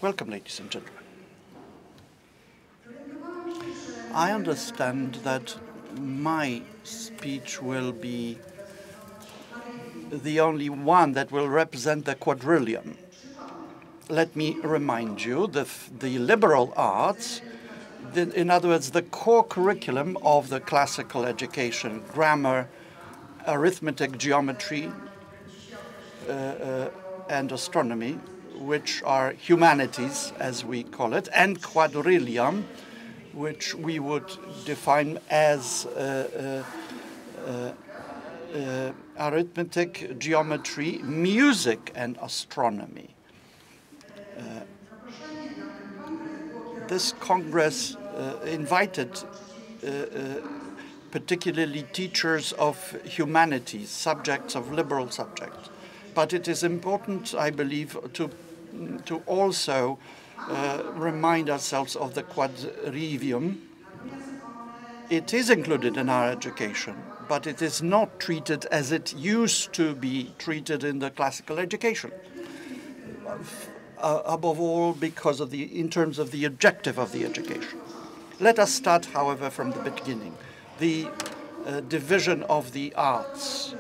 Welcome, ladies and gentlemen. I understand that my speech will be the only one that will represent the quadrillion. Let me remind you, the liberal arts, in other words, the core curriculum of the classical education, grammar, arithmetic, geometry, and astronomy, which are humanities, as we call it, and quadrillion, which we would define as arithmetic, geometry, music, and astronomy. This Congress invited particularly teachers of humanities, subjects of liberal subjects. But it is important, I believe, to also remind ourselves of the quadrivium. It is included in our education, but it is not treated as it used to be treated in the classical education. Above all, because of in terms of the objective of the education. Let us start, however, from the beginning. The division of the arts.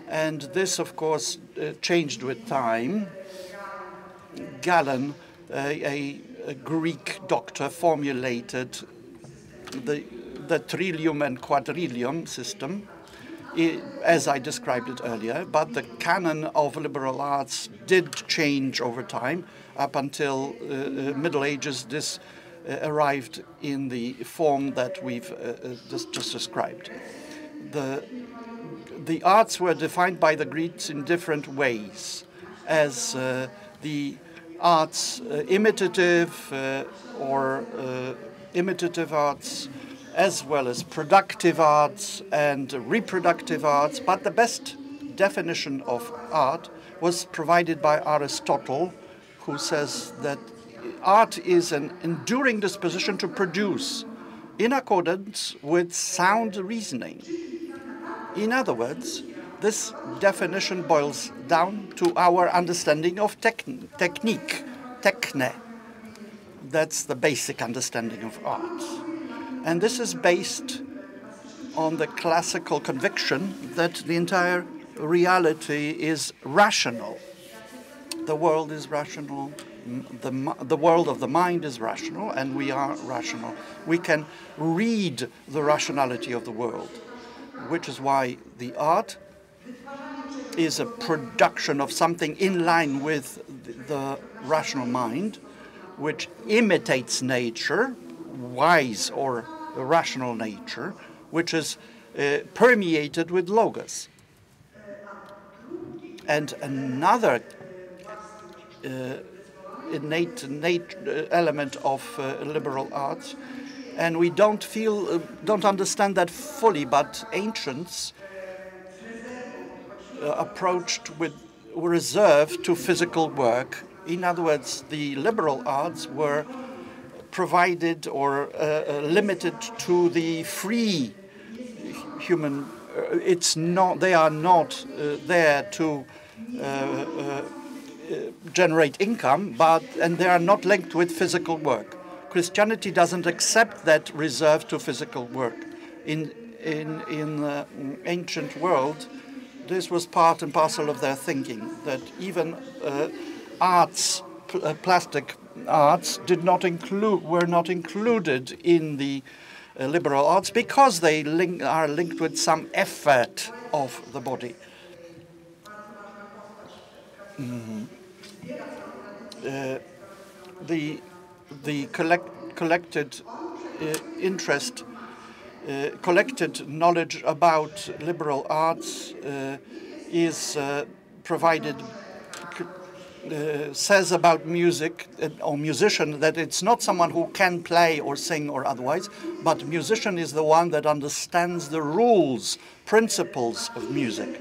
And this, of course, changed with time. Galen, a Greek doctor, formulated the trillium and quadrillium system, as I described it earlier, but the canon of liberal arts did change over time. Up until Middle Ages, this arrived in the form that we've just described. The arts were defined by the Greeks in different ways, as the arts imitative or imitative arts, as well as productive arts and reproductive arts. But the best definition of art was provided by Aristotle, who says that art is an enduring disposition to produce in accordance with sound reasoning. In other words, this definition boils down to our understanding of technique, techne. That's the basic understanding of art. And this is based on the classical conviction that the entire reality is rational. The world is rational, the world of the mind is rational, and we are rational. We can read the rationality of the world, which is why the art is a production of something in line with the rational mind, which imitates nature, wise or rational nature, which is permeated with logos. And another innate element of liberal arts, and we don't understand that fully, but ancients approached with reserve to physical work. In other words, the liberal arts were provided or limited to the free human. They are not there to generate income, and they are not linked with physical work. Christianity doesn't accept that reserved to physical work. In the ancient world, this was part and parcel of their thinking, that even arts, plastic arts, were not included in the liberal arts because they are linked with some effort of the body. The collected interest, collected knowledge about liberal arts is provided, says about music or musician that it's not someone who can play or sing or otherwise, but musician is the one that understands the rules, principles of music.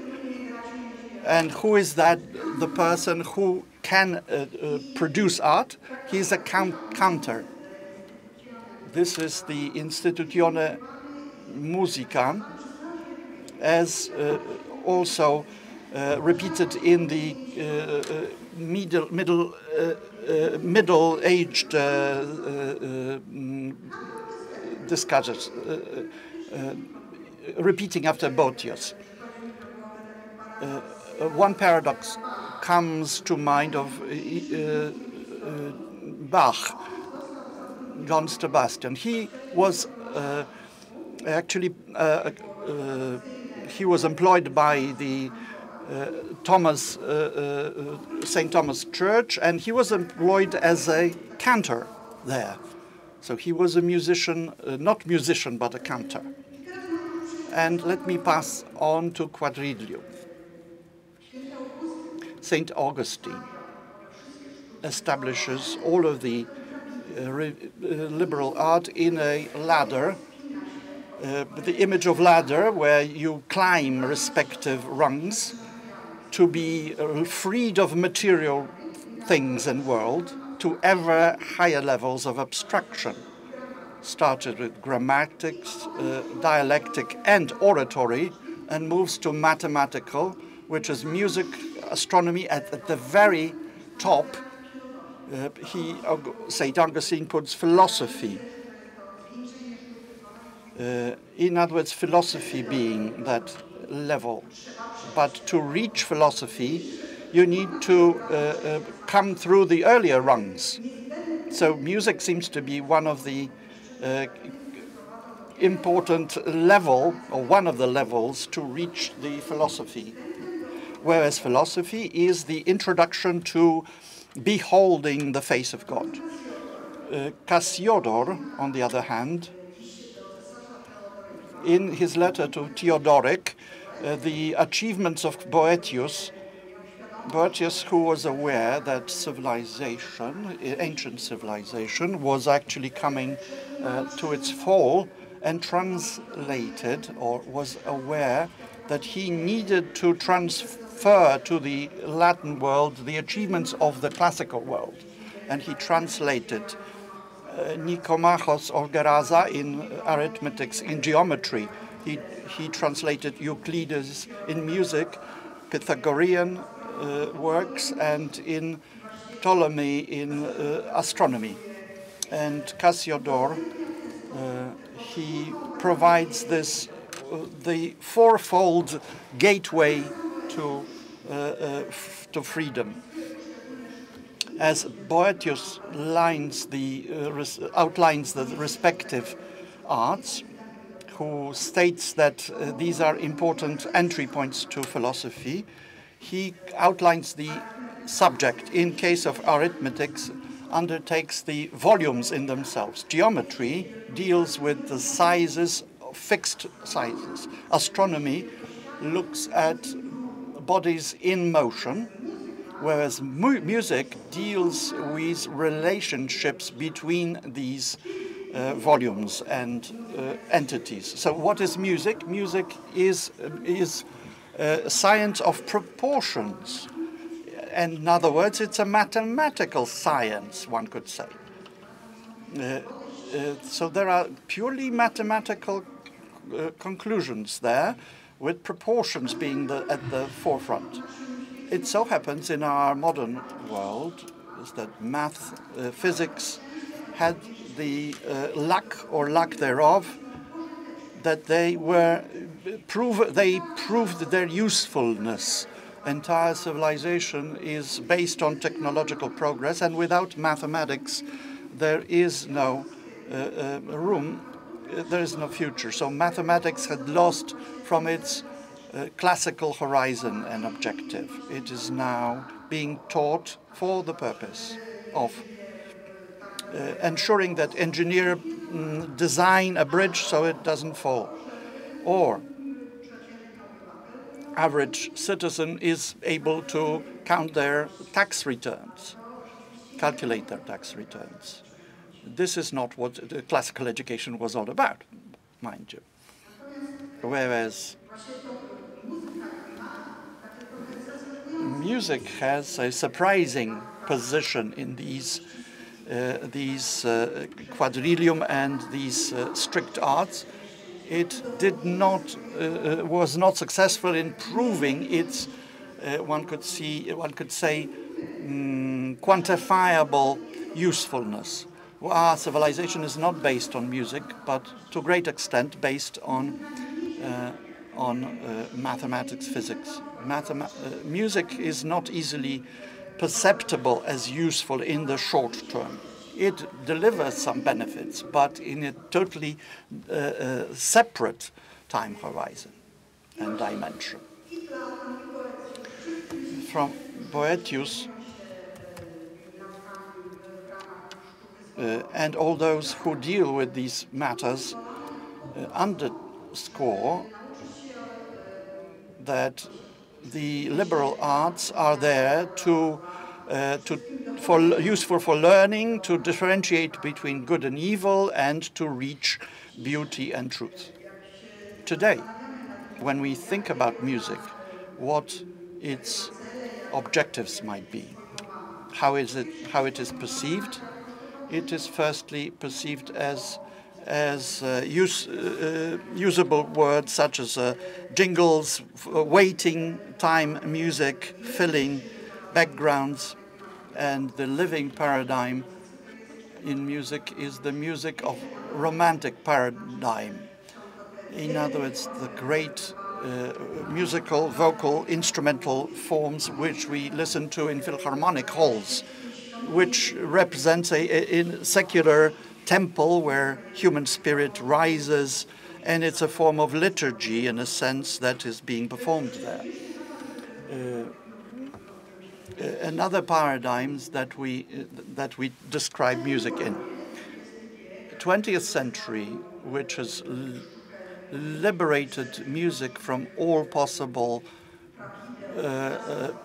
And who is that? The person who can produce art. He's a counter. This is the Institutione Musica, as also repeated in the Middle middle-aged discussers, repeating after Boetius. One paradox comes to mind of Bach, John Sebastian. He was actually he was employed by the St. Thomas Church, and he was employed as a cantor there. So he was a musician, not musician, but a cantor. And let me pass on to quadrivium. St. Augustine establishes all of the liberal art in a ladder, the image of ladder where you climb respective rungs to be freed of material things and world to ever higher levels of abstraction. Started with grammatics, dialectic, and oratory, and moves to mathematical, which is music, astronomy at the very top. St. Augustine puts philosophy. In other words, philosophy being that level. But to reach philosophy, you need to come through the earlier rungs. So music seems to be one of the important level, or one of the levels, to reach the philosophy. Whereas philosophy is the introduction to beholding the face of God. Cassiodor, on the other hand, in his letter to Theodoric, the achievements of Boetius, who was aware that civilization, ancient civilization, was actually coming to its fall, and translated, or was aware that he needed to transfer to the Latin world the achievements of the classical world. And he translated Nicomachos Orgeraza in arithmetics, in geometry. He translated Euclides in music, Pythagorean works, and in Ptolemy in astronomy. And Cassiodor, he provides this the fourfold gateway to freedom. As Boetius outlines the respective arts, who states that these are important entry points to philosophy, he outlines the subject. In case of arithmetics, undertakes the volumes in themselves. Geometry deals with the sizes, fixed sizes. Astronomy looks at bodies in motion, whereas music deals with relationships between these volumes and entities. So what is music? Music is science of proportions. And in other words, it's a mathematical science, one could say. So there are purely mathematical conclusions there, with proportions being at the forefront. It so happens in our modern world is that math, physics had the lack thereof that they proved their usefulness. Entire civilization is based on technological progress, and without mathematics, there is no room, there is no future. So mathematics had lost from its classical horizon and objective. It is now being taught for the purpose of ensuring that engineer design a bridge so it doesn't fall, or average citizen is able to count their tax returns, calculate their tax returns. This is not what the classical education was all about, mind you. Whereas music has a surprising position in these quadrivium and these strict arts. It was not successful in proving its, one could say, quantifiable usefulness. Our civilization is not based on music, but to a great extent based on mathematics, physics. Music is not easily perceptible as useful in the short term. It delivers some benefits, but in a totally separate time horizon and dimension. From Boethius and all those who deal with these matters underscore that the liberal arts are there useful for learning, to differentiate between good and evil, and to reach beauty and truth. Today, when we think about music, what its objectives might be, how it is perceived. It is firstly perceived as usable words such as jingles, waiting time music, filling, backgrounds, and the living paradigm in music is the music of romantic paradigm. In other words, the great musical, vocal, instrumental forms which we listen to in philharmonic halls, which represents a secular temple where human spirit rises, and it's a form of liturgy in a sense that is being performed there. Another paradigms that we describe music in. 20th century, which has liberated music from all possible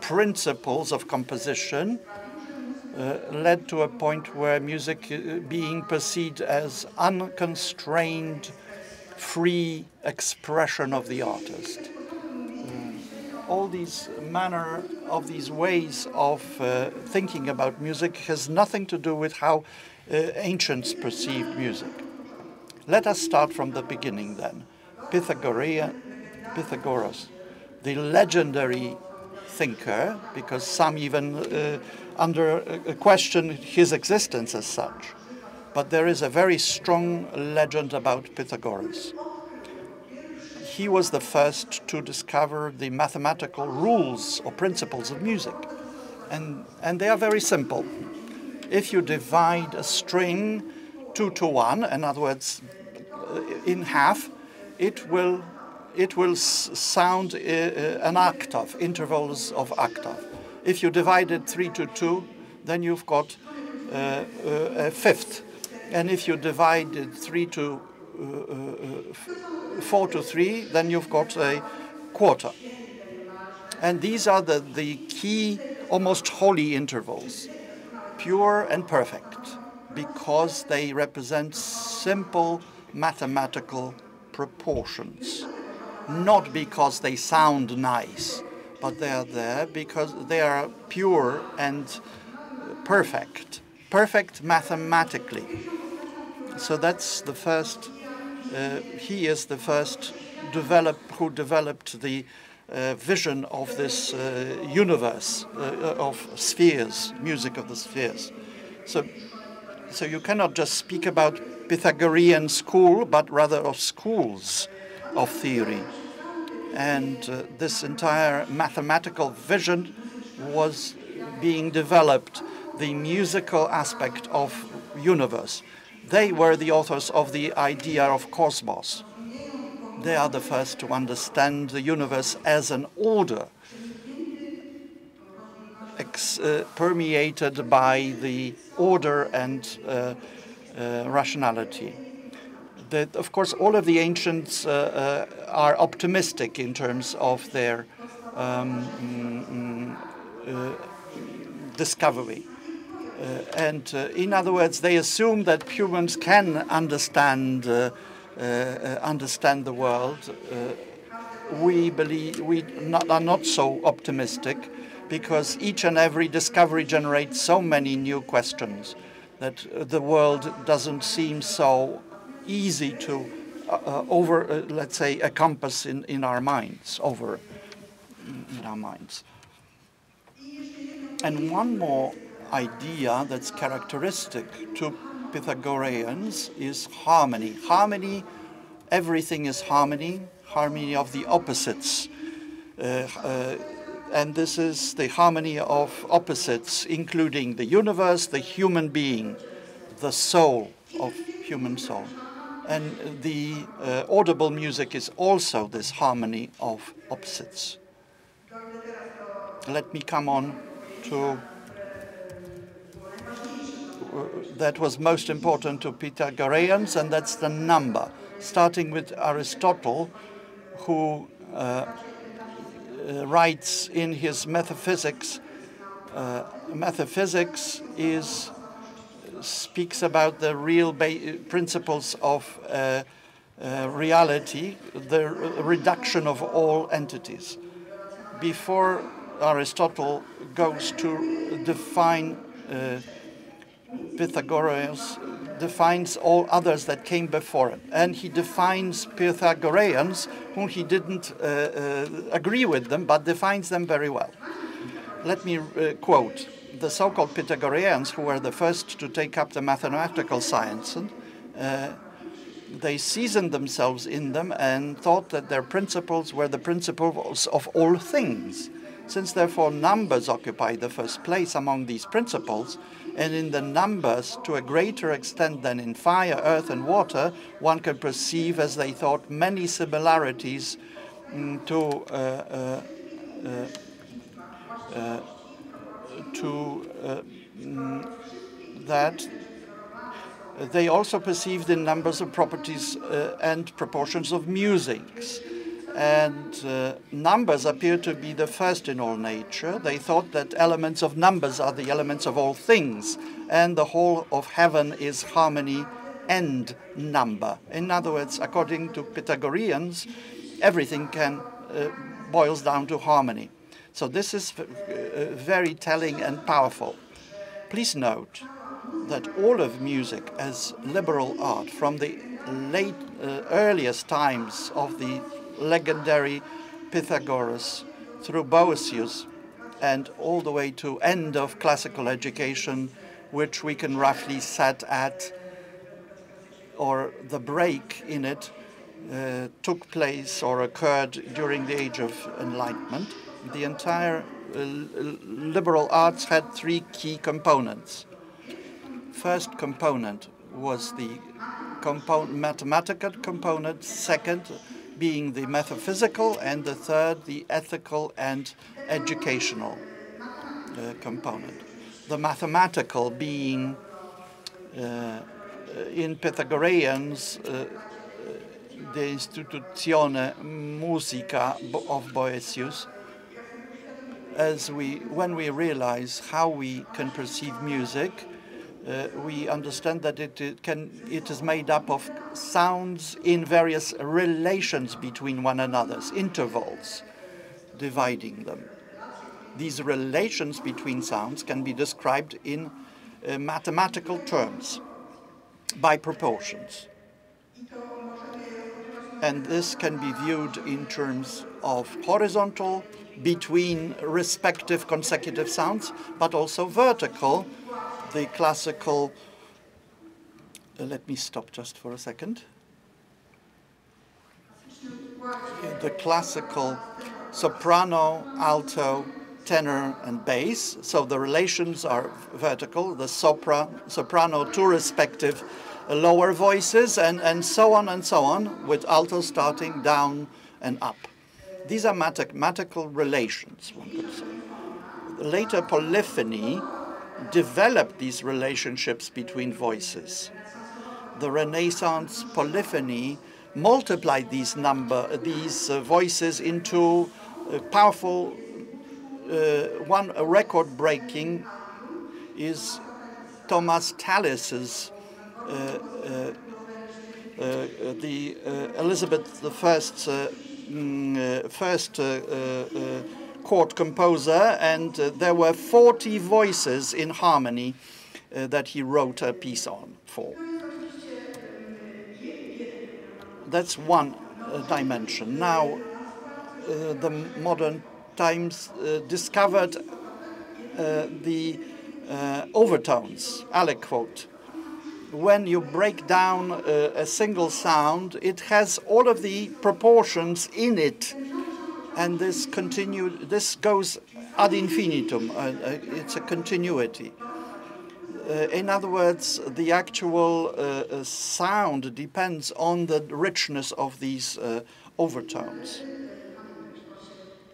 principles of composition, led to a point where music being perceived as unconstrained, free expression of the artist. All these manner of these ways of thinking about music has nothing to do with how ancients perceived music. Let us start from the beginning then. Pythagoras, the legendary thinker, because some even question his existence as such. But there is a very strong legend about Pythagoras. He was the first to discover the mathematical rules or principles of music. And they are very simple. If you divide a string 2 to 1, in other words, in half, it will sound an octave, intervals of octave. If you divide it 3 to 2, then you've got a fifth. And if you divide it 4 to 3, then you've got a quarter. And these are the key, almost holy intervals, pure and perfect, because they represent simple mathematical proportions. Not because they sound nice, but they are there because they are pure and perfect mathematically. So that's the first, he is the first who developed the vision of this universe of spheres, music of the spheres. So you cannot just speak about Pythagorean school, but rather of schools of theory. And this entire mathematical vision was being developed, the musical aspect of universe. They were the authors of the idea of cosmos. They are the first to understand the universe as an order permeated by the order and rationality. That, of course, all of the ancients are optimistic in terms of their discovery. And in other words, they assume that humans can understand the world. We are not so optimistic, because each and every discovery generates so many new questions that the world doesn't seem so easy to let's say, encompass in our minds, in our minds. And one more idea that's characteristic to Pythagoreans is harmony. Harmony, everything is harmony, harmony of the opposites. And this is the harmony of opposites, including the universe, the human being, the soul of human soul. And the audible music is also this harmony of opposites. Let me come on to that was most important to Pythagoreans, and that's the number, starting with Aristotle, who writes in his Metaphysics. Metaphysics speaks about the real principles of reality, the reduction of all entities. Before Aristotle goes to define Pythagoras defines all others that came before it. And he defines Pythagoreans, whom he didn't agree with them, but defines them very well. Let me quote the so-called Pythagoreans, who were the first to take up the mathematical science. They seasoned themselves in them and thought that their principles were the principles of all things. Since, therefore, numbers occupy the first place among these principles, and in the numbers, to a greater extent than in fire, earth, and water, one can perceive, as they thought, many similarities that they also perceived in numbers of properties and proportions of musics. And numbers appear to be the first in all nature. They thought that elements of numbers are the elements of all things, and the whole of heaven is harmony and number. In other words, according to Pythagoreans, everything boils down to harmony. So this is very telling and powerful. Please note that all of music as liberal art, from the earliest times of the legendary Pythagoras through Boëthius and all the way to end of classical education, which we can roughly set at, or the break in it took place or occurred during the Age of Enlightenment. The entire liberal arts had three key components. First component was the mathematical component, second being the metaphysical, and the third, the ethical and educational component. The mathematical being, in Pythagoreans, the Institutione Musica of Boëthius, when we realize how we can perceive music, we understand that it is made up of sounds in various relations between one another, intervals dividing them. These relations between sounds can be described in mathematical terms by proportions. And this can be viewed in terms of horizontal, between respective consecutive sounds, but also vertical, the classical, let me stop just for a second. The classical soprano, alto, tenor, and bass. So the relations are vertical, the soprano to respective lower voices, and so on, with alto starting down and up. These are mathematical relations, one could say. Later polyphony developed these relationships between voices. The Renaissance polyphony multiplied these voices into powerful. One record-breaking is Thomas Tallis's the Elizabeth I's first court composer, and there were 40 voices in harmony that he wrote a piece on for. That's one dimension. Now, the modern times discovered the overtones, aliquot. When you break down a single sound, it has all of the proportions in it, and this goes ad infinitum. It's a continuity. In other words, the actual sound depends on the richness of these overtones.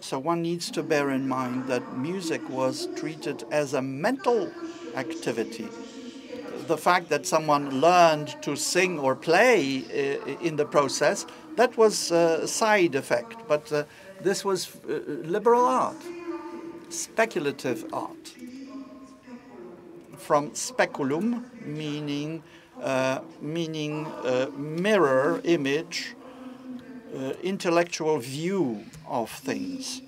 So one needs to bear in mind that music was treated as a mental activity. The fact that someone learned to sing or play in the process, that was a side effect. But this was liberal art, speculative art. From speculum, meaning mirror, image, intellectual view of things.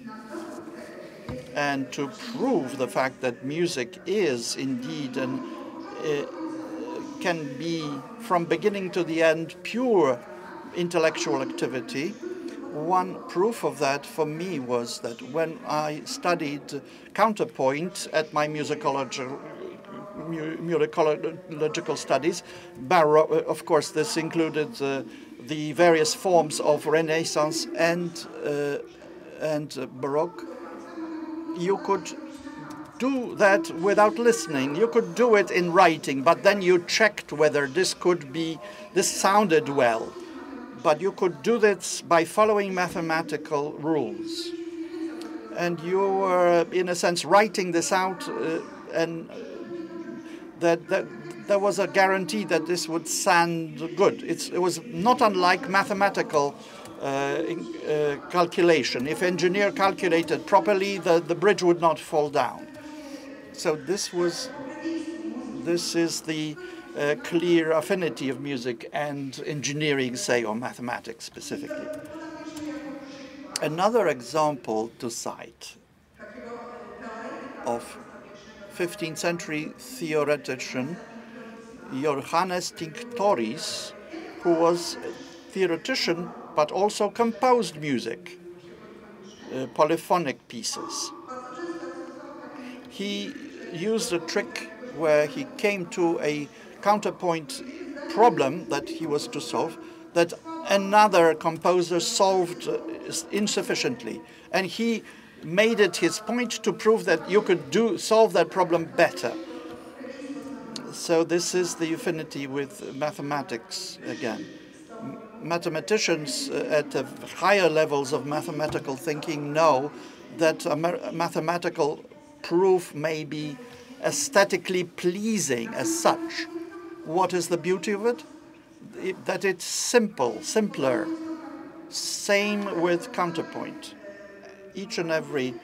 And to prove the fact that music is indeed and can be from beginning to the end pure intellectual activity, one proof of that for me was that when I studied counterpoint at my musicological studies, Baroque, of course, this included the various forms of Renaissance and Baroque. You could do that without listening. You could do it in writing, but then you checked whether this sounded well. But you could do this by following mathematical rules. And you were, in a sense, writing this out, and that there was a guarantee that this would sound good. It was not unlike mathematical calculation. If engineer calculated properly, the bridge would not fall down. So this is the clear affinity of music and engineering, say, or mathematics specifically. Another example to cite of 15th century theoretician Johannes Tinctoris, who was a theoretician but also composed music, polyphonic pieces. He used a trick where he came to a counterpoint problem that he was to solve that another composer solved insufficiently, and he made it his point to prove that you could solve that problem better. So this is the affinity with mathematics again. Mathematicians at the higher levels of mathematical thinking know that a mathematical proof may be aesthetically pleasing as such. What is the beauty of it? That it's simple, simpler. Same with counterpoint. Each and every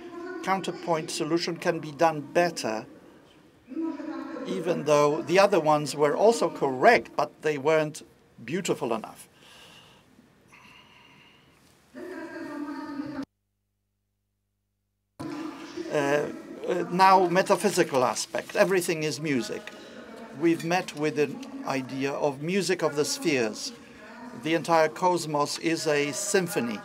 counterpoint solution can be done better, even though the other ones were also correct, but they weren't beautiful enough. Now, metaphysical aspect. Everything is music. We've met with an idea of music of the spheres. The entire cosmos is a symphony.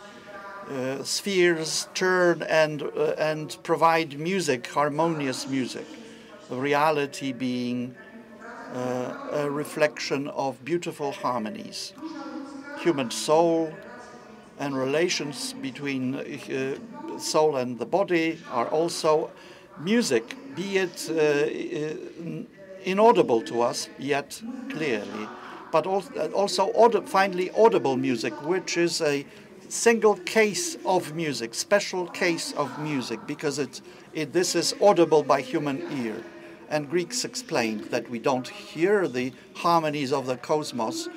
Spheres turn and provide music, harmonious music. Reality being a reflection of beautiful harmonies. Human soul and relations between soul and the body are also music, be it inaudible to us, yet clearly, but also finally audible music, which is a single case of music, special case of music, because this is audible by human ear. And Greeks explained that we don't hear the harmonies of the cosmos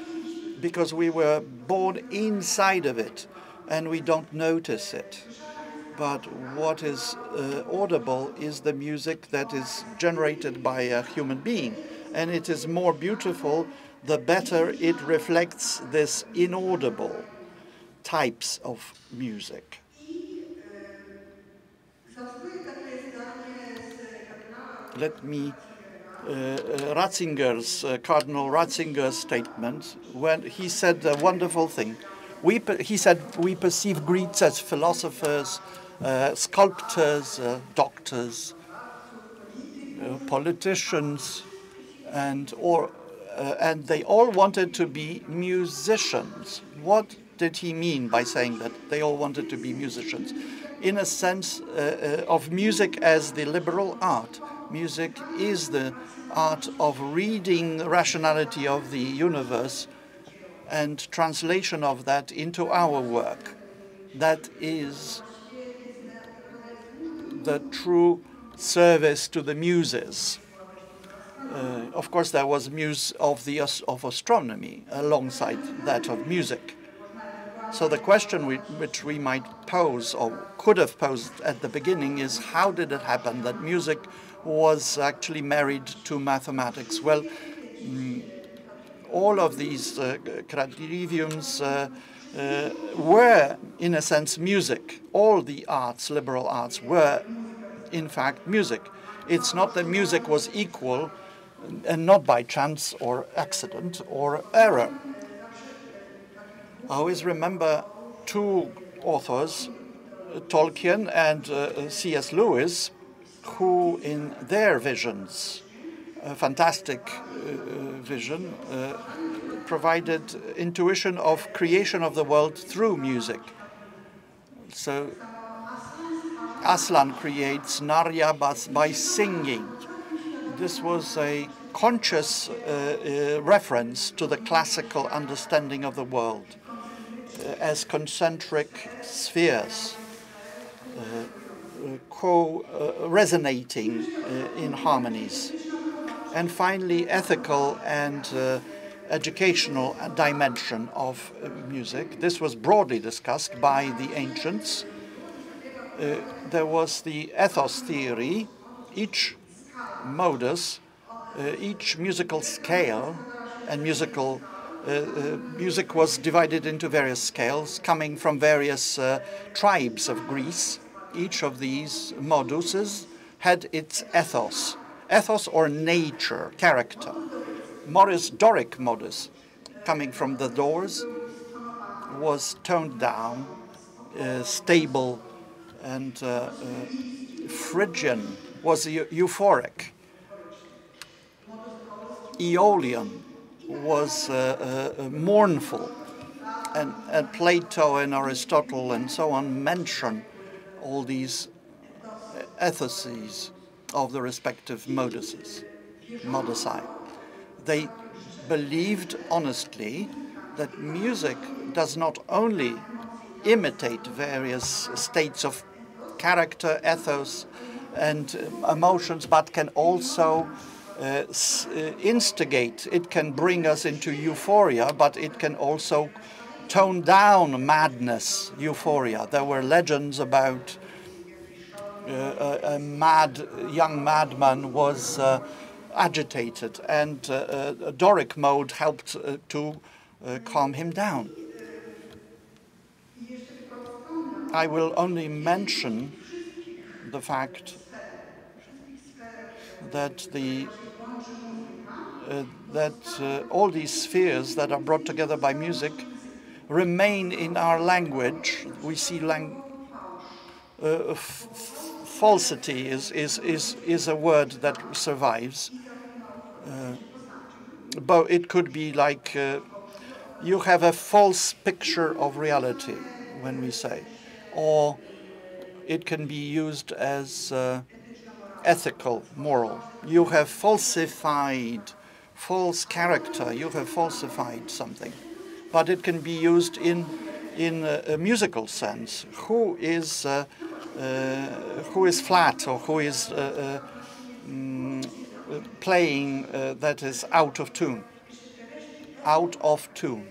because we were born inside of it and we don't notice it. But what is audible is the music that is generated by a human being. And it is more beautiful the better it reflects this inaudible types of music. Let me, Cardinal Ratzinger's statement, when he said a wonderful thing. He said, we perceive Greeks as philosophers, sculptors, doctors, politicians, and they all wanted to be musicians. What did he mean by saying that they all wanted to be musicians? In a sense of music as the liberal art. Music is the art of reading the rationality of the universe and translation of that into our work. That is the true service to the muses. Of course, there was muse of astronomy alongside that of music. So the question which we might pose, or could have posed at the beginning, is how did it happen that music was actually married to mathematics? Well, all of these quadriviums were, in a sense, music. All the arts, liberal arts, were, in fact, music. It's not that music was equal, and not by chance or accident or error. I always remember two authors, Tolkien and C.S. Lewis, who in their visions, a fantastic vision, provided intuition of creation of the world through music. So Aslan creates Narya by singing. This was a conscious reference to the classical understanding of the world as concentric spheres, resonating in harmonies. And finally, ethical and educational dimension of music. This was broadly discussed by the ancients. There was the ethos theory. Each modus, each musical scale and music was divided into various scales coming from various tribes of Greece. Each of these moduses had its ethos or nature, character. Doric modus, coming from the doors, was toned down, stable, and Phrygian was euphoric. Aeolian was mournful, and Plato and Aristotle and so on mention all these ethoses of the respective modusi. They believed honestly that music does not only imitate various states of character, ethos, and emotions, but can also instigate. It can bring us into euphoria, but it can also tone down madness, euphoria. There were legends about a young madman was agitated, and a Doric mode helped to calm him down. I will only mention the fact that all these spheres that are brought together by music remain in our language. We see falsity is a word that survives. But it could be like you have a false picture of reality when we say, or it can be used as ethical, moral. You have falsified, false character. You have falsified something, but it can be used in a musical sense. Who is flat, or who is playing that is out of tune? Out of tune.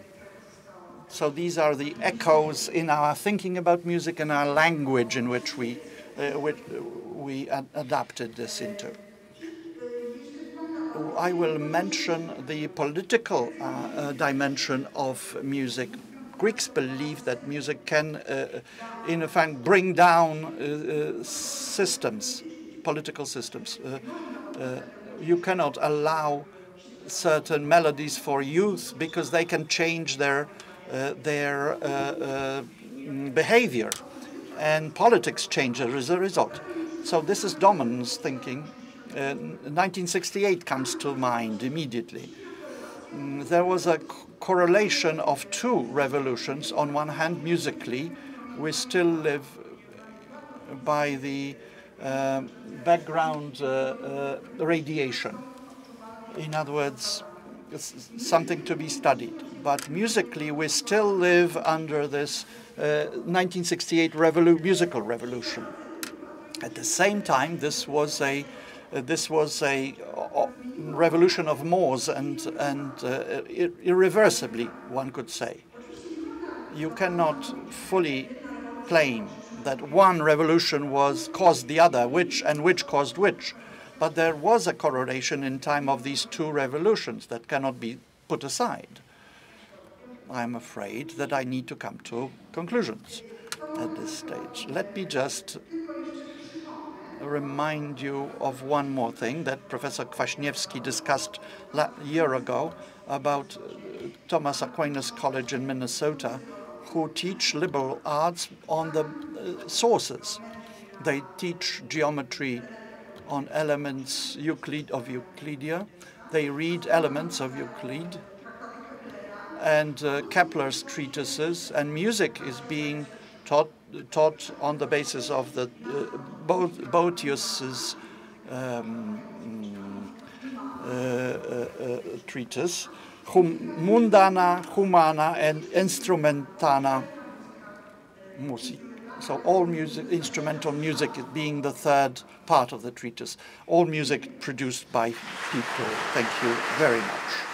So these are the echoes in our thinking about music and our language in which we adapted this into. I will mention the political dimension of music. Greeks believed that music can, in effect, bring down systems, political systems. You cannot allow certain melodies for youth because they can change their behavior, and politics change as a result. So this is dominance thinking 1968 comes to mind immediately. There was a correlation of two revolutions. On one hand, musically, we still live by the background radiation. In other words, it's something to be studied. But musically, we still live under this 1968 musical revolution. At the same time, this was a revolution of mores and irreversibly, one could say. You cannot fully claim that one revolution caused the other, which caused which. But there was a correlation in time of these two revolutions that cannot be put aside. I'm afraid that I need to come to conclusions at this stage. Let me just remind you of one more thing that Professor Kwaśniewski discussed a year ago about Thomas Aquinas College in Minnesota, who teach liberal arts on the sources. They teach geometry on elements of Euclidia. They read elements of Euclid and Kepler's treatises, and music is being taught on the basis of the Boetius's treatise, Mundana, Humana, and Instrumentana Music. So all music, instrumental music being the third part of the treatise. All music produced by people. Thank you very much.